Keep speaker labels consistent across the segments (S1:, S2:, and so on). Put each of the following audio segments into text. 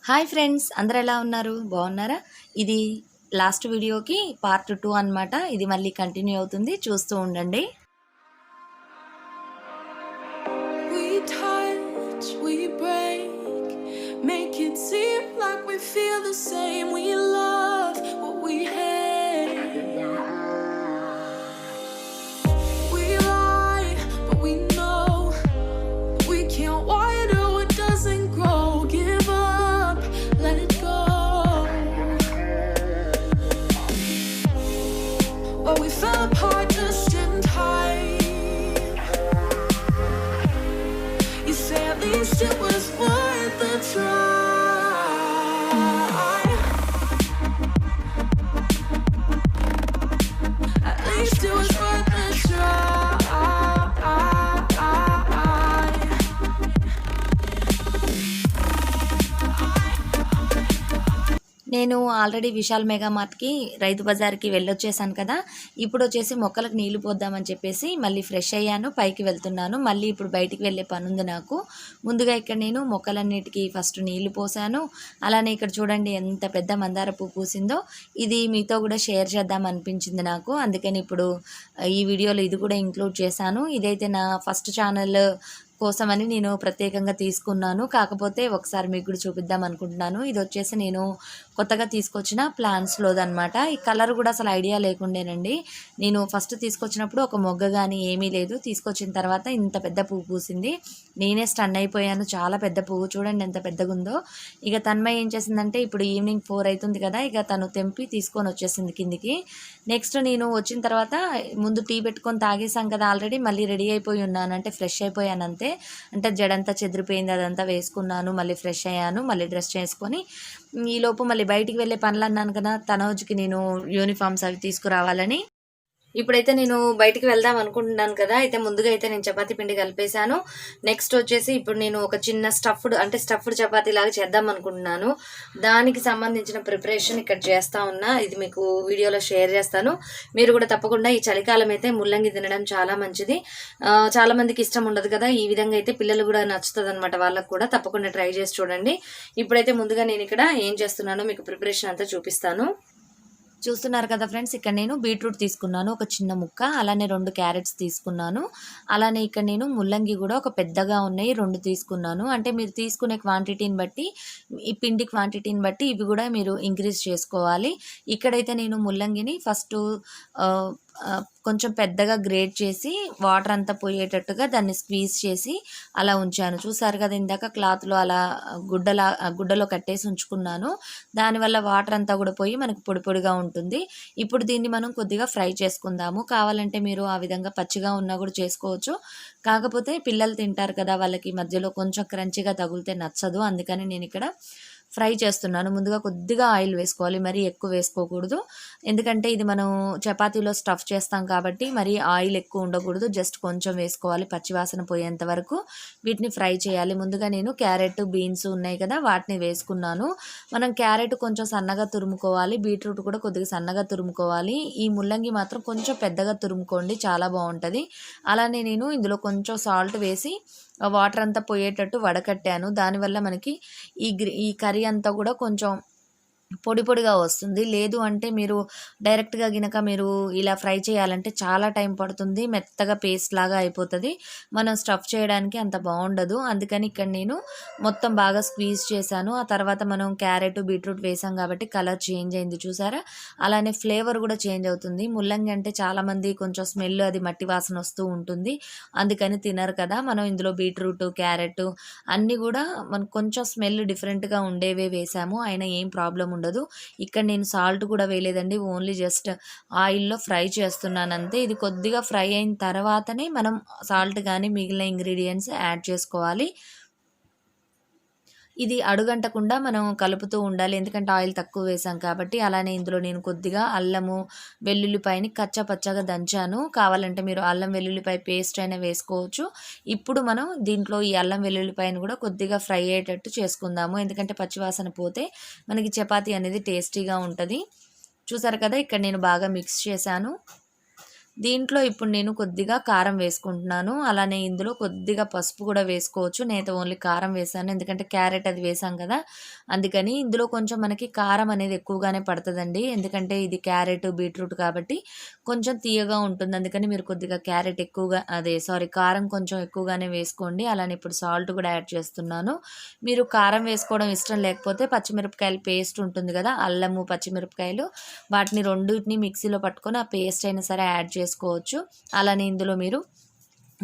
S1: Hi friends, అందరూ ఎలా ఉన్నారు? బాగున్నారా? ఇది లాస్ట్ వీడియోకి పార్ట్ 2 అన్నమాట. ఇది మళ్ళీ కంటిన్యూ అవుతుంది, చూస్తూ ఉండండి.
S2: We touch, we break, make it seem like we feel the same. We love what we hate. We lie, but we know we can't water what doesn't grow. Give up, let it go. Well, we fell apart just in time. You say at least it was worth the try. At least it was worth the try.
S1: నేను already Vishal mega మార్ట్కి, రైతు బజార్కి వెళ్ళొచ్చేసాను కదా. ఇప్పుడు వచ్చేసి మొక్కలకు నీళ్లు పోద్దామని చెప్పేసి మళ్ళీ ఫ్రెష్ అయ్యాను, పైకి వెళ్తున్నాను. మళ్ళీ ఇప్పుడు బయటికి వెళ్ళే పని ఉంది నాకు. ముందుగా ఇక్కడ నేను మొక్కలన్నిటికీ ఫస్ట్ నీళ్లు పోసాను. అలానే ఇక్కడ చూడండి ఎంత పెద్ద మందార పువ్వు పూసిందో. ఇది మీతో కూడా షేర్ చేద్దాం అనిపించింది నాకు, అందుకని ఇప్పుడు ఈ వీడియోలో ఇది కూడా ఇంక్లూడ్ చేశాను. ఇదైతే నా ఫస్ట్ ఛానల్ కోసమని నేను ప్రత్యేకంగా తీసుకున్నాను. కాకపోతే ఒకసారి మీకు కూడా చూపిద్దాం అనుకుంటున్నాను. ఇది వచ్చేసి నేను కొత్తగా తీసుకొచ్చిన ప్లాంట్స్లోదనమాట. ఈ కలర్ కూడా అసలు ఐడియా లేకుండేనండి. నేను ఫస్ట్ తీసుకొచ్చినప్పుడు ఒక మొగ్గ కానీ ఏమీ లేదు. తీసుకొచ్చిన తర్వాత ఇంత పెద్ద పువ్వు పూసింది. నేనే స్టన్ అయిపోయాను. చాలా పెద్ద పువ్వు, చూడండి ఎంత పెద్దగా ఉందో. ఇక తన్మయ్య ఏం చేసిందంటే, ఇప్పుడు ఈవినింగ్ 4 అవుతుంది కదా, ఇక తను తెంపి తీసుకొని వచ్చేసింది కిందికి. నెక్స్ట్ నేను వచ్చిన తర్వాత ముందు టీ పెట్టుకొని తాగేసాం కదా ఆల్రెడీ, మళ్ళీ రెడీ అయిపోయి ఉన్నాను, అంటే ఫ్రెష్ అయిపోయాను అంతే. అంటే జడంతా చెదిరిపోయింది, అదంతా వేసుకున్నాను, మళ్ళీ ఫ్రెష్ అయ్యాను, మళ్ళీ డ్రెస్ చేసుకొని ఈలోపు మళ్ళీ బయటికి వెళ్ళే పనులు అన్నాను కదా, తనోజ్కి నేను యూనిఫామ్స్ అవి తీసుకురావాలని. ఇప్పుడైతే నేను బయటికి వెళ్దాం అనుకుంటున్నాను కదా. అయితే ముందుగా అయితే నేను చపాతీ పిండి కలిపేశాను. నెక్స్ట్ వచ్చేసి ఇప్పుడు నేను ఒక చిన్న స్టఫ్డ్ చపాతీ లాగా చేద్దాం అనుకుంటున్నాను. దానికి సంబంధించిన ప్రిపరేషన్ ఇక్కడ చేస్తా ఉన్నా. ఇది మీకు వీడియోలో షేర్ చేస్తాను. మీరు కూడా తప్పకుండా ఈ చలికాలం అయితే ముల్లంగి తినడం చాలా మంచిది. చాలా మందికి ఇష్టం ఉండదు కదా, ఈ విధంగా అయితే పిల్లలు కూడా నచ్చుతుంది అనమాట. వాళ్ళకు కూడా తప్పకుండా ట్రై చేసి చూడండి. ఇప్పుడైతే ముందుగా నేను ఇక్కడ ఏం చేస్తున్నానో మీకు ప్రిపరేషన్ అంతా చూపిస్తాను. చూస్తున్నారు కదా ఫ్రెండ్స్, ఇక్కడ నేను బీట్రూట్ తీసుకున్నాను ఒక చిన్న ముక్క, అలానే 2 క్యారెట్స్ తీసుకున్నాను. అలానే ఇక్కడ నేను ముల్లంగి కూడా ఒక పెద్దగా ఉన్నాయి 2 తీసుకున్నాను. అంటే మీరు తీసుకునే క్వాంటిటీని బట్టి, ఈ పిండి క్వాంటిటీని బట్టి ఇవి కూడా మీరు ఇంక్రీజ్ చేసుకోవాలి. ఇక్కడైతే నేను ముల్లంగిని ఫస్ట్ కొంచెం పెద్దగా గ్రేట్ చేసి వాటర్ అంతా పోయేటట్టుగా దాన్ని స్క్వీజ్ చేసి అలా ఉంచాను. చూసారు కదా, ఇందాక క్లాత్లో అలా గుడ్డలో కట్టేసి ఉంచుకున్నాను. దానివల్ల వాటర్ అంతా కూడా పోయి మనకు పొడి పొడిగా ఉంటుంది. ఇప్పుడు దీన్ని మనం కొద్దిగా ఫ్రై చేసుకుందాము. కావాలంటే మీరు ఆ విధంగా పచ్చిగా ఉన్నా కూడా చేసుకోవచ్చు. కాకపోతే పిల్లలు తింటారు కదా, వాళ్ళకి మధ్యలో కొంచెం క్రంచిగా తగిలితే నచ్చదు, అందుకని నేను ఇక్కడ ఫ్రై చేస్తున్నాను. ముందుగా కొద్దిగా ఆయిల్ వేసుకోవాలి, మరీ ఎక్కువ వేసుకోకూడదు. ఎందుకంటే ఇది మనం చపాతీలో స్టఫ్ చేస్తాం కాబట్టి మరీ ఆయిల్ ఎక్కువ ఉండకూడదు, జస్ట్ కొంచెం వేసుకోవాలి. పచ్చివాసన పోయేంత వరకు వీటిని ఫ్రై చేయాలి. ముందుగా నేను క్యారెట్, బీన్స్ ఉన్నాయి కదా, వాటిని వేసుకున్నాను. మనం క్యారెట్ కొంచెం సన్నగా తురుముకోవాలి, బీట్రూట్ కూడా కొద్దిగా సన్నగా తురుముకోవాలి. ఈ ముల్లంగి మాత్రం కొంచెం పెద్దగా తురుముకోండి, చాలా బాగుంటుంది. అలానే నేను ఇందులో కొంచెం సాల్ట్ వేసి వాటర్ అంతా పోయేటట్టు వడకట్టాను. దానివల్ల మనకి ఈ కర్రీ అంతా కూడా కొంచెం పొడి పొడిగా వస్తుంది. లేదు అంటే మీరు డైరెక్ట్గా గినక మీరు ఇలా ఫ్రై చేయాలంటే చాలా టైం పడుతుంది, మెత్తగా పేస్ట్ లాగా అయిపోతుంది, మనం స్టఫ్ చేయడానికి అంత బాగుండదు. అందుకని ఇక్కడ నేను మొత్తం బాగా స్క్వీజ్ చేశాను. ఆ తర్వాత మనం క్యారెట్, బీట్రూట్ వేసాం కాబట్టి కలర్ చేంజ్ అయింది, చూసారా? అలానే ఫ్లేవర్ కూడా చేంజ్ అవుతుంది. ముల్లంగి అంటే చాలామంది కొంచెం స్మెల్, అది మట్టి వాసన వస్తూ ఉంటుంది, అందుకని తినరు కదా. మనం ఇందులో బీట్రూట్, క్యారెట్ అన్నీ కూడా మనకు కొంచెం స్మెల్ డిఫరెంట్గా ఉండేవే వేసాము, అయినా ఏం ప్రాబ్లం ఉండదు. ఇక్కడ నేను సాల్ట్ కూడా వేయలేదండి, ఓన్లీ జస్ట్ ఆయిల్లో ఫ్రై చేస్తున్నాను అంతే. ఇది కొద్దిగా ఫ్రై అయిన తర్వాతనే మనం సాల్ట్ కానీ మిగిలిన ఇంగ్రీడియంట్స్ యాడ్ చేసుకోవాలి. ఇది అడుగంటకుండా మనం కలుపుతూ ఉండాలి, ఎందుకంటే ఆయిల్ తక్కువ వేసాం కాబట్టి. అలానే ఇందులో నేను కొద్దిగా అల్లము, వెల్లుల్లిపాయని కచ్చపచ్చగా దంచాను. కావాలంటే మీరు అల్లం వెల్లుల్లిపాయ పేస్ట్ అయినా వేసుకోవచ్చు. ఇప్పుడు మనం దీంట్లో ఈ అల్లం వెల్లుల్లిపాయను కూడా కొద్దిగా ఫ్రై అయ్యేటట్టు చేసుకుందాము, ఎందుకంటే పచ్చివాసన పోతే మనకి చపాతీ అనేది టేస్టీగా ఉంటుంది. చూసారు కదా, ఇక్కడ నేను బాగా మిక్స్ చేశాను. దీంట్లో ఇప్పుడు నేను కొద్దిగా కారం వేసుకుంటున్నాను. అలానే ఇందులో కొద్దిగా పసుపు కూడా వేసుకోవచ్చు. నేనైతే ఓన్లీ కారం వేశాను. ఎందుకంటే క్యారెట్ అది వేసాం కదా! అందుకని. ఇందులో కొంచెం మనకి కారం అనేది ఎక్కువగానే పడతదండి. ఎందుకంటే ఇది క్యారెట్, బీట్రూట్ కాబట్టి కొంచెం తీయగా ఉంటుంది. అందుకని మీరు కొద్దిగా క్యారెట్ ఎక్కువగా కారం కొంచెం ఎక్కువగానే వేసుకోండి. అలానే ఇప్పుడు సాల్ట్ కూడా యాడ్ చేస్తున్నాను. మీరు కారం వేసుకోవడం ఇష్టం లేకపోతే పచ్చిమిరపకాయల పేస్ట్ ఉంటుంది కదా! అల్లము, పచ్చిమిరపకాయలు వాటిని రెండిటిని మిక్సీలో పట్టుకొని ఆ పేస్ట్ అయినా సరే యాడ్ చేసుకోవచ్చు. అలానే ఇందులో మీరు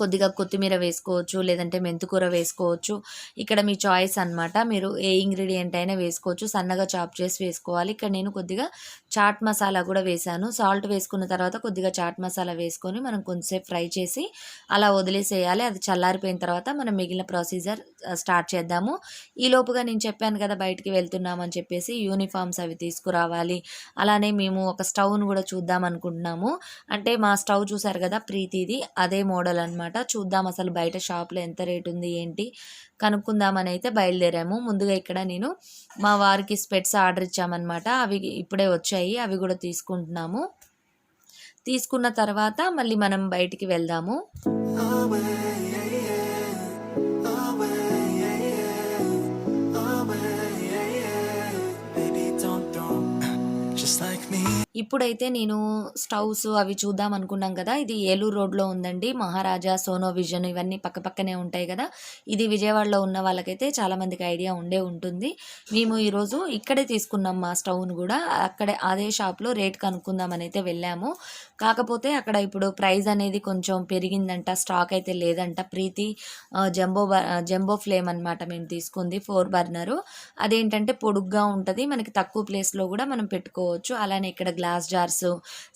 S1: కొద్దిగా కొత్తిమీర వేసుకోవచ్చు, లేదంటే మెంతికూర వేసుకోవచ్చు. ఇక్కడ మీ చాయిస్ అనమాట. మీరు ఏ ఇంగ్రీడియంట్ అయినా వేసుకోవచ్చు. సన్నగా చాప్ చేసి వేసుకోవాలి. ఇక్కడ నేను కొద్దిగా చాట్ మసాలా కూడా వేశాను. సాల్ట్ వేసుకున్న తర్వాత కొద్దిగా చాట్ మసాలా వేసుకొని మనం కొంచెంసేపు ఫ్రై చేసి అలా వదిలేసేయాలి. అది చల్లారిపోయిన తర్వాత మనం మిగిలిన ప్రొసీజర్ స్టార్ట్ చేద్దాము. ఈలోపుగా నేను చెప్పాను కదా బయటికి వెళ్తున్నామని చెప్పేసి యూనిఫామ్స్ అవి తీసుకురావాలి. అలానే మేము ఒక స్టవ్ను కూడా చూద్దాం అనుకుంటున్నాము. అంటే మా స్టవ్ చూసారు కదా ప్రీతిది, అదే మోడల్ అనమాట. చూద్దాం అసలు బయట షాప్లో ఎంత రేట్ ఉంది ఏంటి కనుక్కుందామని అయితే బయలుదేరాము. ముందుగా ఇక్కడ నేను మా వారికి స్పెట్స్ ఆర్డర్ ఇచ్చామన్నమాట. అవి ఇప్పుడే వచ్చాయి. అవి కూడా తీసుకుంటున్నాము. తీసుకున్న తర్వాత మళ్ళీ మనం బయటికి వెళ్దాము. ఇప్పుడైతే నేను స్టవ్స్ అవి చూద్దాం అనుకున్నాం కదా! ఇది ఏలూరు రోడ్లో ఉందండి. మహారాజా, సోనో విజన్ ఇవన్నీ పక్కపక్కనే ఉంటాయి కదా! ఇది విజయవాడలో ఉన్న వాళ్ళకైతే చాలామందికి ఐడియా ఉండే ఉంటుంది. మేము ఈరోజు ఇక్కడే తీసుకున్నాం మా స్టవ్ను కూడా. అక్కడే అదే షాప్లో రేట్ కనుక్కుందామని అయితే వెళ్ళాము. కాకపోతే అక్కడ ఇప్పుడు ప్రైస్ అనేది కొంచెం పెరిగిందంట. స్టాక్ అయితే లేదంట. ప్రీతి జంబో ఫ్లేమ్ అనమాట మేము తీసుకుంది. 4 బర్నరు. అదేంటంటే పొడుగ్గా ఉంటుంది. మనకి తక్కువ ప్లేస్లో కూడా మనం పెట్టుకోవచ్చు. అలానే ఇక్కడ గ్లాస్ జార్స్,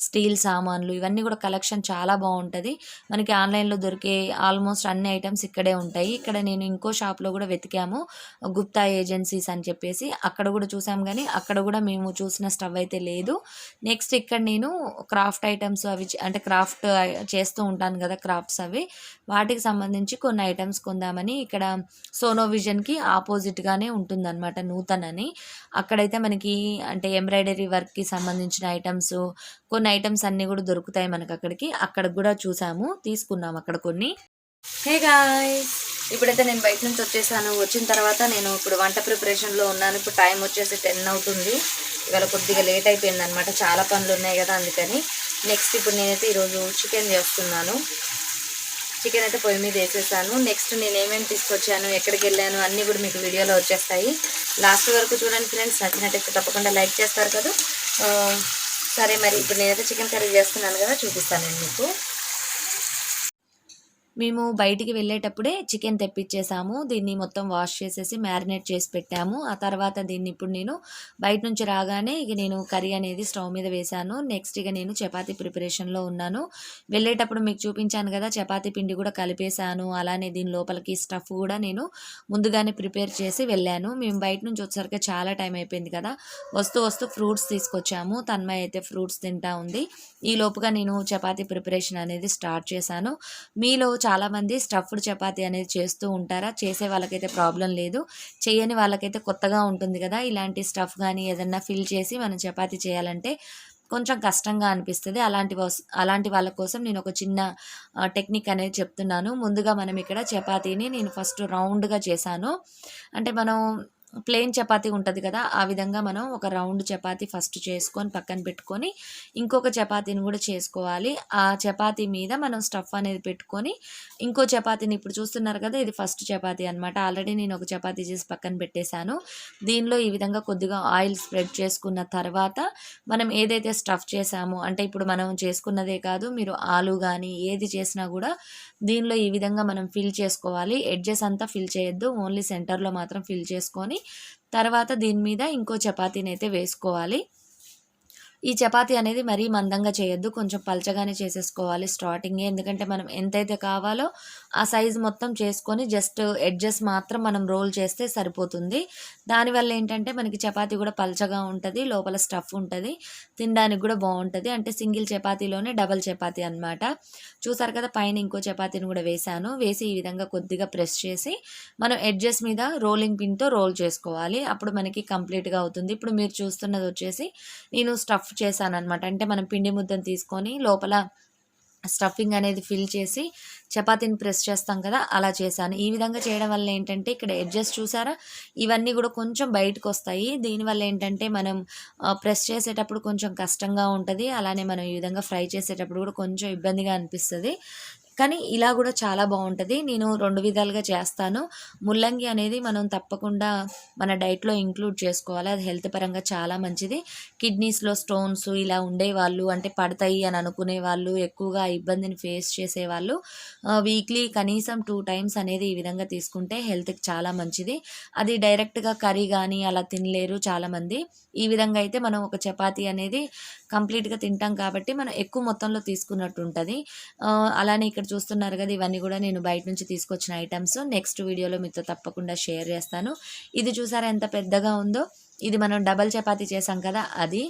S1: స్టీల్ సామాన్లు ఇవన్నీ కూడా కలెక్షన్ చాలా బాగుంటుంది. మనకి ఆన్లైన్లో దొరికే ఆల్మోస్ట్ అన్ని ఐటమ్స్ ఇక్కడే ఉంటాయి. ఇక్కడ నేను ఇంకో షాప్లో కూడా వెతికాము, గుప్తా ఏజెన్సీస్ అని చెప్పేసి. అక్కడ కూడా చూసాం కానీ అక్కడ కూడా మేము చూసిన స్టవ్ అయితే లేదు. నెక్స్ట్ ఇక్కడ నేను క్రాఫ్ట్ ఐటమ్స్ అవి అంటే క్రాఫ్ట్ చేస్తూ ఉంటాను కదా, క్రాఫ్ట్స్ అవి వాటికి సంబంధించి కొన్ని ఐటమ్స్ కొందామని ఇక్కడ సోనో విజన్కి ఆపోజిట్గానే ఉంటుందన్నమాట నూతన్ అని. అక్కడైతే మనకి అంటే ఎంబ్రాయిడరీ వర్క్కి సంబంధించిన ఐటమ్స్ కొన్ని ఐటమ్స్ అన్నీ కూడా దొరుకుతాయి మనకు అక్కడికి కూడా చూసాము, తీసుకున్నాము అక్కడ కొన్ని. హే గాయ్స్, ఇప్పుడైతే నేను బయట నుంచి వచ్చేసాను. వచ్చిన తర్వాత నేను ఇప్పుడు వంట ప్రిపరేషన్లో ఉన్నాను. ఇప్పుడు టైం వచ్చేసి 10 అవుతుంది. ఇవాళ కొద్దిగా లేట్ అయిపోయింది అనమాట, చాలా పనులు ఉన్నాయి కదా అందుకని. నెక్స్ట్ ఇప్పుడు నేనైతే ఈరోజు చికెన్ చేస్తున్నాను. చికెన్ అయితే పొయ్యి మీద వేసేసాను. నెక్స్ట్ నేను ఏమేమి తీసుకొచ్చాను, ఎక్కడికి వెళ్ళాను అన్నీ కూడా మీకు వీడియోలో వచ్చేస్తాయి. లాస్ట్ వరకు చూడండి ఫ్రెండ్స్. నచ్చినట్టయితే తప్పకుండా లైక్ చేస్తారు కదా. సరే మరి ఇప్పుడు నేనైతే చికెన్ కర్రీ చేస్తున్నాను కదా, చూపిస్తాను నేను మీకు. మేము బయటికి వెళ్ళేటప్పుడే చికెన్ తెప్పించేసాము. దీన్ని మొత్తం వాష్ చేసేసి మ్యారినేట్ చేసి పెట్టాము. ఆ తర్వాత దీన్ని ఇప్పుడు నేను బయట నుంచి రాగానే ఇక నేను కర్రీ అనేది స్టవ్ మీద వేశాను. నెక్స్ట్ ఇక నేను చపాతీ ప్రిపరేషన్లో ఉన్నాను. వెళ్ళేటప్పుడు మీకు చూపించాను కదా, చపాతీ పిండి కూడా కలిపేశాను. అలానే దీని లోపలికి స్టఫ్ కూడా నేను ముందుగానే ప్రిపేర్ చేసి వెళ్ళాను. మేము బయట నుంచి వచ్చేసరికి చాలా టైం అయిపోయింది కదా. వస్తూ ఫ్రూట్స్ తీసుకొచ్చాము. తన్మయ్ అయితే ఫ్రూట్స్ తింటా ఉంది. ఈ లోపుగా నేను చపాతీ ప్రిపరేషన్ అనేది స్టార్ట్ చేశాను. మీలో చాలామంది స్టఫ్డ్ చపాతీ అనేది చేస్తూ ఉంటారా? చేసే వాళ్ళకైతే ప్రాబ్లం లేదు. చేయని వాళ్ళకైతే కొత్తగా ఉంటుంది కదా, ఇలాంటి స్టఫ్ కానీ ఏదన్నా ఫిల్ చేసి మనం చపాతీ చేయాలంటే కొంచెం కష్టంగా అనిపిస్తుంది. అలాంటి వాళ్ళ కోసం నేను ఒక చిన్న టెక్నిక్ అనేది చెప్తున్నాను. ముందుగా మనం ఇక్కడ చపాతీని నేను ఫస్ట్ రౌండ్గా చేశాను. అంటే మనం ప్లెయిన్ చపాతీ ఉంటుంది కదా, ఆ విధంగా మనం ఒక రౌండ్ చపాతీ ఫస్ట్ చేసుకొని పక్కన పెట్టుకొని ఇంకొక చపాతీని కూడా చేసుకోవాలి. ఆ చపాతీ మీద మనం స్టఫ్ అనేది పెట్టుకొని ఇంకో చపాతీని ఇప్పుడు చూస్తున్నారు కదా, ఇది ఫస్ట్ చపాతీ అనమాట. ఆల్రెడీ నేను ఒక చపాతీ చేసి పక్కన పెట్టేశాను. దీనిలో ఈ విధంగా కొద్దిగా ఆయిల్ స్ప్రెడ్ చేసుకున్న తర్వాత మనం ఏదైతే స్టఫ్ చేసామో, అంటే ఇప్పుడు మనం చేసుకున్నదే కాదు, మీరు ఆలు కానీ ఏది చేసినా కూడా దీనిలో ఈ విధంగా మనం ఫిల్ చేసుకోవాలి. ఎడ్జెస్ అంతా ఫిల్ చేయొద్దు, ఓన్లీ సెంటర్లో మాత్రం ఫిల్ చేసుకొని తర్వాత దీని మీద ఇంకో చపాతీని అయితే వేసుకోవాలి. ఈ చపాతీ అనేది మరీ మందంగా చేయొద్దు, కొంచెం పలచగానే చేసేసుకోవాలి స్టార్టింగే. ఎందుకంటే మనం ఎంతైతే కావాలో ఆ సైజు మొత్తం చేసుకొని జస్ట్ ఎడ్జెస్ మాత్రం మనం రోల్ చేస్తే సరిపోతుంది. దానివల్ల ఏంటంటే మనకి చపాతీ కూడా పలచగా ఉంటుంది, లోపల స్టఫ్ ఉంటుంది, తినడానికి కూడా బాగుంటుంది. అంటే సింగిల్ చపాతీలోనే డబల్ చపాతీ అనమాట. చూసారు కదా, పైన ఇంకో చపాతీని కూడా వేసాను. వేసి ఈ విధంగా కొద్దిగా ప్రెస్ చేసి మనం ఎడ్జెస్ మీద రోలింగ్ పిన్తో రోల్ చేసుకోవాలి. అప్పుడు మనకి కంప్లీట్గా అవుతుంది. ఇప్పుడు మీరు చూస్తున్నది వచ్చేసి నేను స్టఫ్ చేశాను అనమాట. అంటే మనం పిండి ముద్దను తీసుకొని లోపల స్టఫింగ్ అనేది ఫిల్ చేసి చపాతీని ప్రెస్ చేస్తాం కదా, అలా చేశాను. ఈ విధంగా చేయడం వల్ల ఏంటంటే ఇక్కడ ఎడ్జెస్ చూసారా, ఇవన్నీ కూడా కొంచెం బయటకు వస్తాయి. దీనివల్ల ఏంటంటే మనం ప్రెస్ చేసేటప్పుడు కొంచెం కష్టంగా ఉంటుంది. అలానే మనం ఈ విధంగా ఫ్రై చేసేటప్పుడు కూడా కొంచెం ఇబ్బందిగా అనిపిస్తుంది. కానీ ఇలా కూడా చాలా బాగుంటుంది. నేను 2 విధాలుగా చేస్తాను. ముల్లంగి అనేది మనం తప్పకుండా మన డైట్లో ఇంక్లూడ్ చేసుకోవాలి. అది హెల్త్ పరంగా చాలా మంచిది. కిడ్నీస్లో స్టోన్స్ ఇలా ఉండేవాళ్ళు, అంటే పడతాయి అని అనుకునే వాళ్ళు, ఎక్కువగా ఆ ఇబ్బందిని ఫేస్ చేసేవాళ్ళు వీక్లీ కనీసం 2 టైమ్స్ అనేది ఈ విధంగా తీసుకుంటే హెల్త్కి చాలా మంచిది. అది డైరెక్ట్గా కర్రీ కానీ అలా తినలేరు చాలామంది. ఈ విధంగా అయితే మనం ఒక చపాతీ అనేది కంప్లీట్గా తింటాం కాబట్టి మనం ఎక్కువ మొత్తంలో తీసుకున్నట్టు ఉంటుంది. అలానే ఇక్కడ చూస్తున్నారు కదా, ఇవన్నీ కూడా నేను బయట నుంచి తీసుకొచ్చిన ఐటమ్స్. నెక్స్ట్ వీడియోలో మీతో తప్పకుండా షేర్ చేస్తాను. ఇది చూసారా ఎంత పెద్దగా ఉందో, ఇది మనం డబల్ చపాతీ చేసాం కదా అది.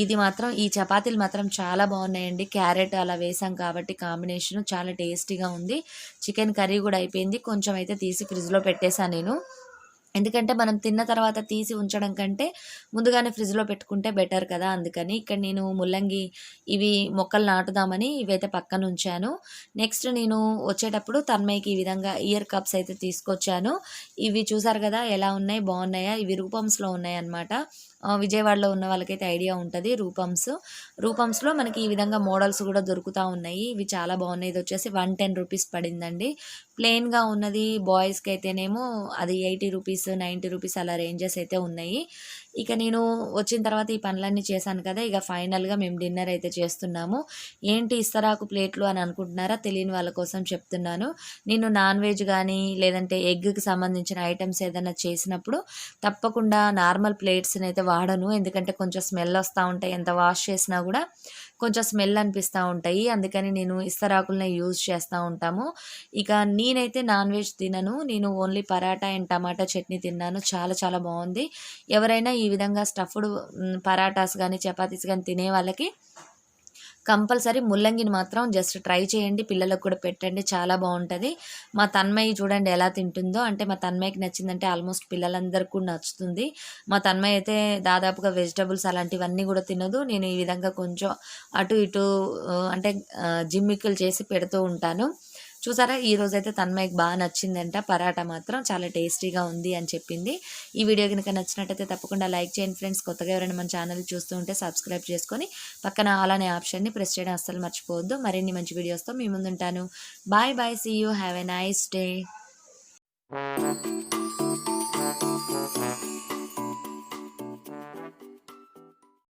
S1: ఇది మాత్రం ఈ చపాతీలు మాత్రం చాలా బాగున్నాయండి. క్యారెట్ అలా వేసాం కాబట్టి కాంబినేషన్ చాలా టేస్టీగా ఉంది. చికెన్ కర్రీ కూడా అయిపోయింది. కొంచెం అయితే తీసి ఫ్రిడ్జ్లో పెట్టేశాను నేను. ఎందుకంటే మనం తిన్న తర్వాత తీసి ఉంచడం కంటే ముందుగానే ఫ్రిడ్జ్లో పెట్టుకుంటే బెటర్ కదా, అందుకని. ఇక్కడ నేను ముల్లంగి ఇవి మొక్కలు నాటుదామని ఇవైతే పక్కన ఉంచాను. నెక్స్ట్ నేను వచ్చేటప్పుడు తన్మయ్యకి ఈ విధంగా ఇయర్ కప్స్ అయితే తీసుకొచ్చాను. ఇవి చూసారు కదా ఎలా ఉన్నాయి, బాగున్నాయా? ఇవి రూపమ్స్లో ఉన్నాయి అన్నమాట. విజయవాడలో ఉన్న వాళ్ళకైతే ఐడియా ఉంటుంది. రూపమ్స్లో మనకి ఈ విధంగా మోడల్స్ కూడా దొరుకుతూ ఉన్నాయి. ఇవి చాలా బాగున్నాయి. ఇది వచ్చేసి 110 రూపీస్ పడిందండి. ప్లెయిన్గా ఉన్నది బాయ్స్కి అయితేనేమో అది 80 రూపీస్, 90 రూపీస్ అలా రేంజెస్ అయితే ఉన్నాయి. ఇక నేను వచ్చిన తర్వాత ఈ పనులన్నీ చేశాను కదా, ఇక ఫైనల్గా మేము డిన్నర్ అయితే చేస్తున్నాము. ఏంటి ఇస్తరాకు ప్లేట్లు అని అనుకుంటున్నారా? తెలియని వాళ్ళ కోసం చెప్తున్నాను. నేను నాన్ వెజ్ కానీ లేదంటే ఎగ్కి సంబంధించిన ఐటమ్స్ ఏదైనా చేసినప్పుడు తప్పకుండా నార్మల్ ప్లేట్స్ని అయితే వాడను. ఎందుకంటే కొంచెం స్మెల్ వస్తూ ఉంటాయి. ఎంత వాష్ చేసినా కూడా కొంచెం స్మెల్ అనిపిస్తూ ఉంటాయి. అందుకని నేను ఇస్తరాకులనే యూజ్ చేస్తూ ఉంటాము. ఇక నేనైతే నాన్ వెజ్ తినను. నేను ఓన్లీ పరాటా అండ్ టమాటా చట్నీ తిన్నాను. చాలా చాలా బాగుంది. ఎవరైనా ఈ విధంగా స్టఫ్డ్ పరాటాస్ కానీ చపాతీస్ కానీ తినే వాళ్ళకి కంపల్సరీ ముల్లంగిని మాత్రం జస్ట్ ట్రై చేయండి. పిల్లలకు కూడా పెట్టండి, చాలా బాగుంటుంది. మా తన్మయ్య చూడండి ఎలా తింటుందో. అంటే మా తన్మయ్యకి నచ్చిందంటే ఆల్మోస్ట్ పిల్లలందరికీ కూడా నచ్చుతుంది. మా తన్మయ్య అయితే దాదాపుగా వెజిటబుల్స్ అలాంటివన్నీ కూడా తినదు. నేను ఈ విధంగా కొంచెం అటు ఇటు అంటే జిమ్మిక్కులు చేసి పెడుతూ ఉంటాను. చూసారా, ఈరోజైతే తన్మయ్యకి బాగా నచ్చిందంట. పరాటా మాత్రం చాలా టేస్టీగా ఉంది అని చెప్పింది. ఈ వీడియో కనుక నచ్చినట్టయితే తప్పకుండా లైక్ చేయండి ఫ్రెండ్స్. కొత్తగా ఎవరైనా మన ఛానల్ చూస్తూ ఉంటే సబ్స్క్రైబ్ చేసుకొని పక్కన ఆల్ అనే ఆప్షన్ని ప్రెస్ చేయడం అస్సలు మర్చిపోవద్దు. మరిన్ని మంచి వీడియోస్తో మీ ముందుంటాను. Bye bye, see you, have a nice day.